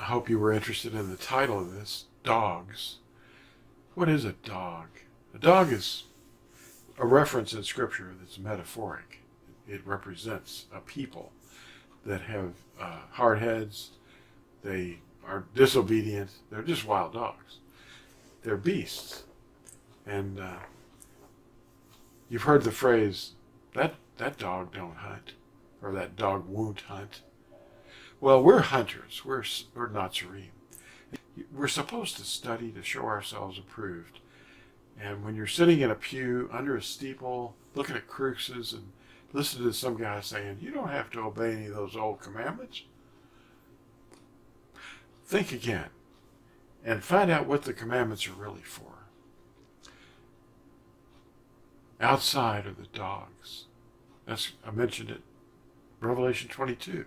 hope you were interested in the title of this, Dogs. What is a dog? A dog is a reference in Scripture that's metaphoric. It represents a people that have hard heads. They are disobedient. They're just wild dogs. They're beasts. And you've heard the phrase, that dog don't hunt, or that dog won't hunt. Well, we're hunters. We're Natsarim. We're supposed to study to show ourselves approved. And when you're sitting in a pew under a steeple, looking at cruxes and listening to some guy saying, you don't have to obey any of those old commandments, think again and find out what the commandments are really for. Outside are the dogs. I mentioned it, Revelation 22.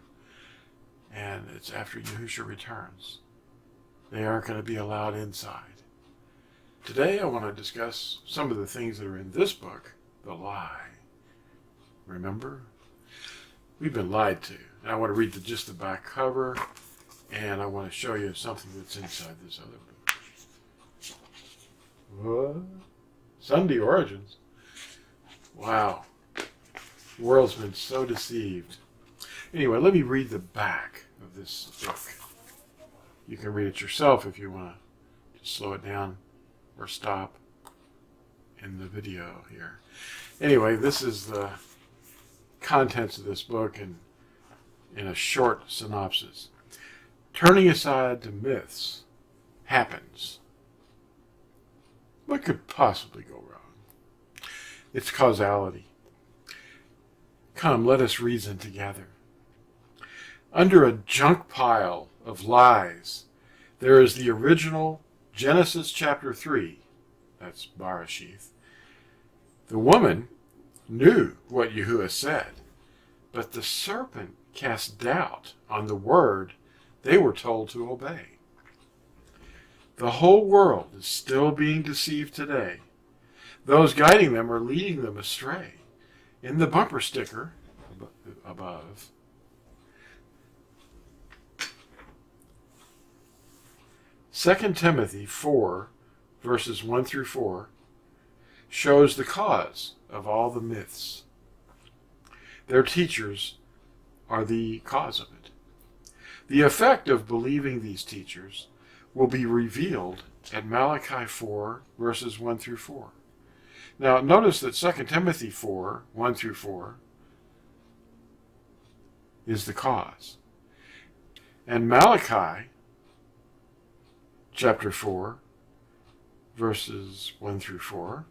And it's after Yahushua returns. They aren't going to be allowed inside. Today I want to discuss some of the things that are in this book, the lie. Remember? We've been lied to. And I want to read just the back cover, and I want to show you something that's inside this other book. What? Sunday origins. Wow. The world's been so deceived. Anyway, let me read the back of this book. You can read it yourself if you want to just slow it down or stop in the video here. Anyway, this is the contents of this book in a short synopsis. Turning aside to myths happens. What could possibly go wrong? It's causality. Come, let us reason together. Under a junk pile of lies, there is the original Genesis chapter 3. That's Barashith. The woman knew what Yahuwah said, but the serpent cast doubt on the word they were told to obey. The whole world is still being deceived today. Those guiding them are leading them astray. In the bumper sticker above, 2 Timothy 4, verses 1 through 4, shows the cause of all the myths. Their teachers are the cause of it. The effect of believing these teachers will be revealed at Malachi 4, verses 1 through 4. Now, notice that 2 Timothy 4, 1 through 4, is the cause. And Malachi chapter 4, verses 1 through 4,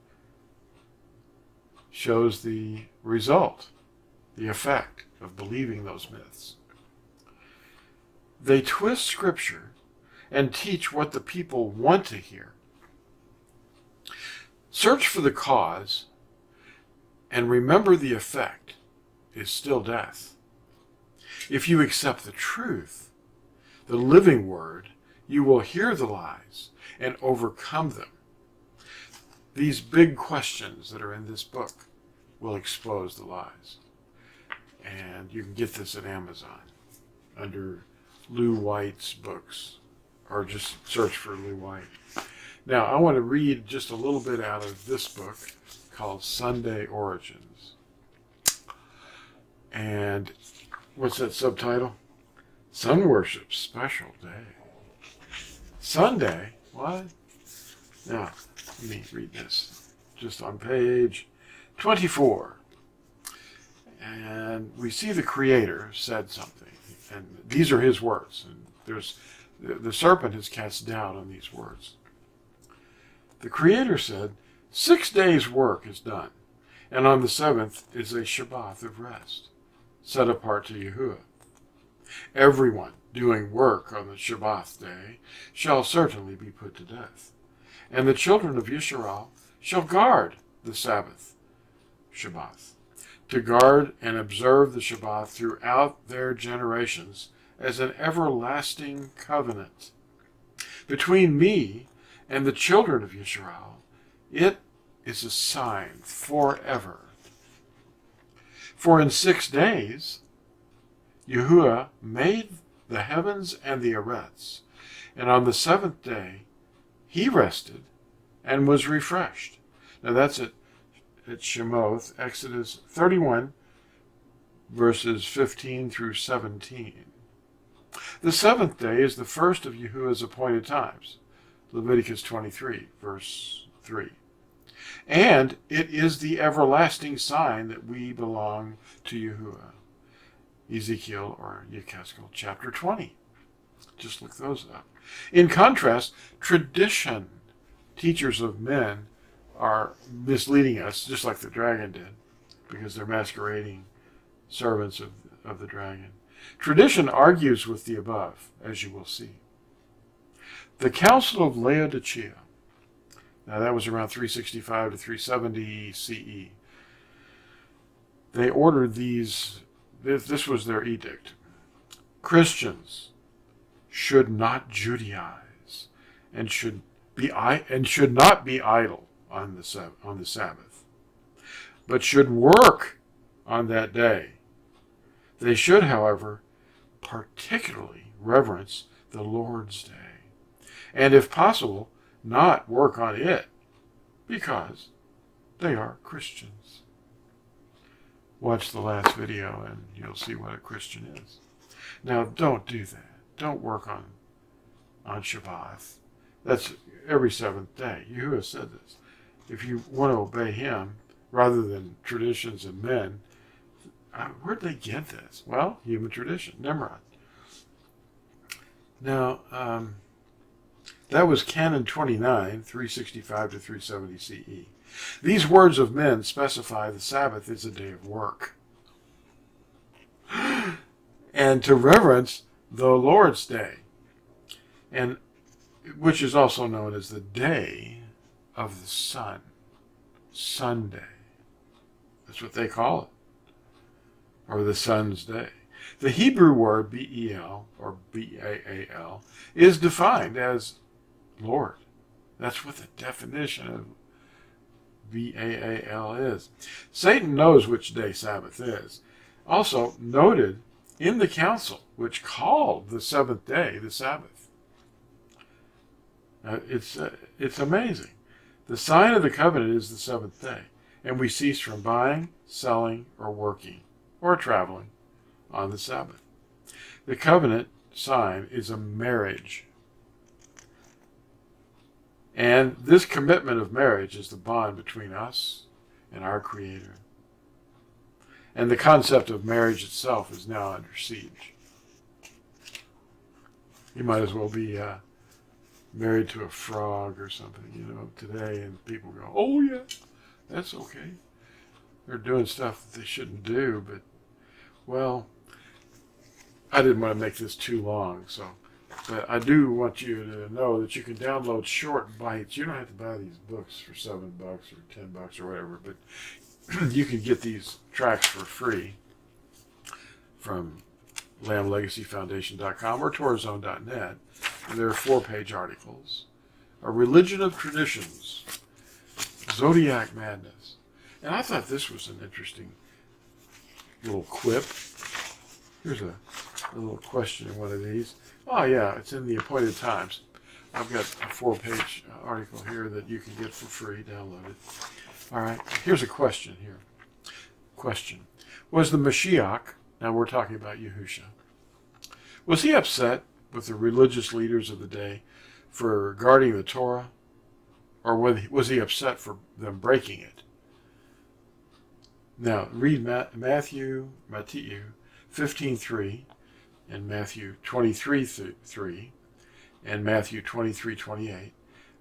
shows the result, the effect of believing those myths. They twist Scripture and teach what the people want to hear. Search for the cause and remember the effect is still death. If you accept the truth, the living word, you will hear the lies and overcome them. These big questions that are in this book will expose the lies. And you can get this at Amazon under Lou White's books, or just search for Lou White. Now, I want to read just a little bit out of this book called Sunday Origins. And what's that subtitle? Sun Worship Special Day. Sunday? What? Now, let me read this. Just on page 24. And we see the Creator said something. And these are his words. And the serpent has cast doubt on these words. The Creator said, 6 days' work is done, and on the 7th is a Shabbat of rest, set apart to Yahuwah. Everyone doing work on the Shabbat day shall certainly be put to death. And the children of Yisrael shall guard the Sabbath, Shabbat, to guard and observe the Shabbat throughout their generations as an everlasting covenant. Between me and the children of Yisrael, it is a sign forever. For in 6 days, Yahuwah made the heavens and the earths, and on the seventh day he rested and was refreshed. Now that's at Shemoth, Exodus 31, verses 15 through 17. The seventh day is the first of Yahuwah's appointed times, Leviticus 23, verse 3. And it is the everlasting sign that we belong to Yahuwah, Ezekiel or Yechezkel, chapter 20. Just look those up. In contrast, tradition, teachers of men, are misleading us, just like the dragon did, because they're masquerading servants of the dragon. Tradition argues with the above, as you will see. The Council of Laodicea, now that was around 365 to 370 CE. They ordered these, this was their edict. Christians should not Judaize and should not be idle on the Sabbath, but should work on that day. They should, however, particularly reverence the Lord's Day, and if possible, not work on it, because they are Christians. Watch the last video and you'll see what a Christian is. Now, don't do that. Don't work on Shabbat. That's every seventh day. Yahuwah said this. If you want to obey him, rather than traditions and men, where'd they get this? Well, human tradition, Nimrod. Now, that was Canon 29, 365 to 370 CE. These words of men specify the Sabbath is a day of work, and to reverence the Lord's Day, and which is also known as the day of the sun, Sunday. That's what they call it, or the sun's day. The Hebrew word B-E-L or B-A-A-L is defined as Lord. That's what the definition of B-A-A-L is. Satan knows which day Sabbath is. Also noted in the council, which called the seventh day the Sabbath. It's amazing. The sign of the covenant is the seventh day, and we cease from buying, selling, or working, or traveling on the Sabbath. The covenant sign is a marriage. And this commitment of marriage is the bond between us and our Creator. And the concept of marriage itself is now under siege. You might as well be married to a frog or something, today, and people go, oh yeah, that's okay. They're doing stuff that they shouldn't do, but, well, I didn't want to make this too long, but I do want you to know that you can download short bites. You don't have to buy these books for $7 or $10 or whatever, but you can get these tracks for free from LambLegacyFoundation.com or Torazone.net. And there are 4-page articles. A Religion of Traditions, Zodiac Madness. And I thought this was an interesting little quip. Here's a little question in one of these. Oh yeah, it's in the Appointed Times. I've got a 4-page article here that you can get for free. Download it. All right, here's a question here. Question. Was the Mashiach, now we're talking about Yahusha, was he upset with the religious leaders of the day for guarding the Torah? Or was he upset for them breaking it? Now, read Matthew 15:3 and Matthew 23:3 and Matthew 23:28,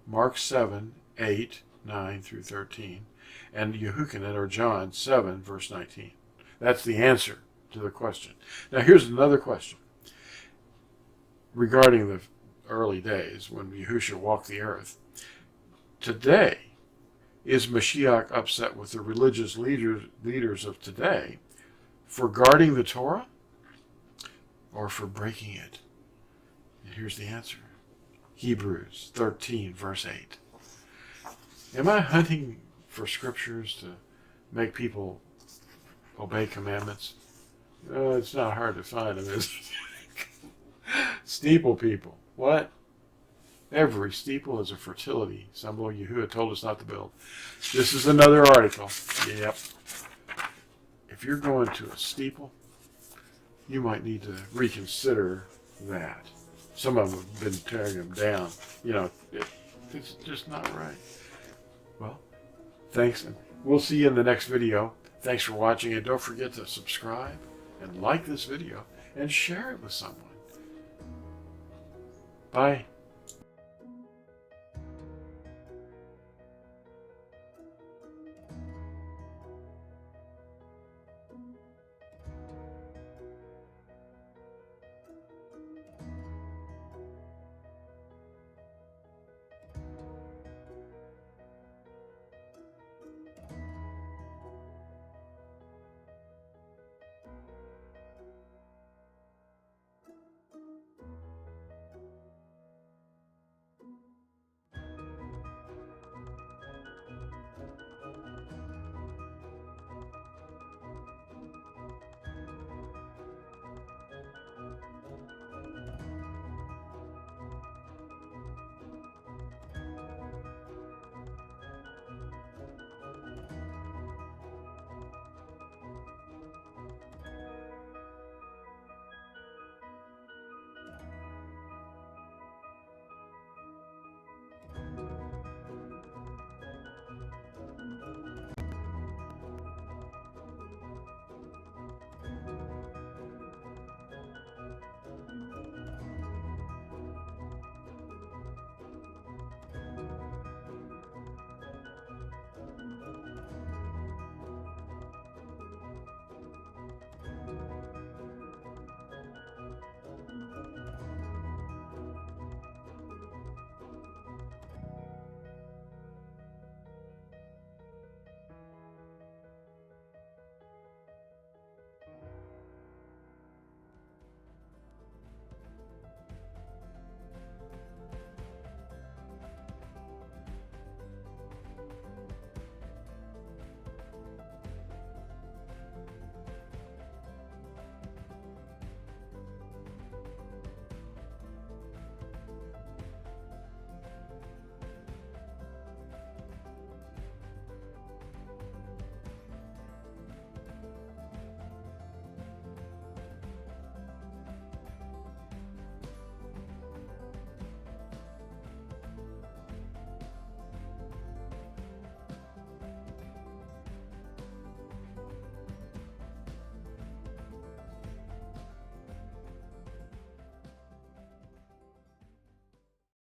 Mark 7:8, 9 through 13, and Yehukanan or John 7, verse 19. That's the answer to the question. Now, here's another question regarding the early days when Yahushua walked the earth. Today, is Mashiach upset with the religious leaders of today for guarding the Torah or for breaking it? And here's the answer. Hebrews 13, verse 8. Am I hunting for scriptures to make people obey commandments? It's not hard to find them, is it? Steeple people. What? Every steeple is a fertility symbol Yahuah told us not to build. This is another article. Yep. If you're going to a steeple, you might need to reconsider that. Some of them have been tearing them down. You know, it's just not right. Well, thanks, and we'll see you in the next video. Thanks for watching, and don't forget to subscribe and like this video and share it with someone. Bye.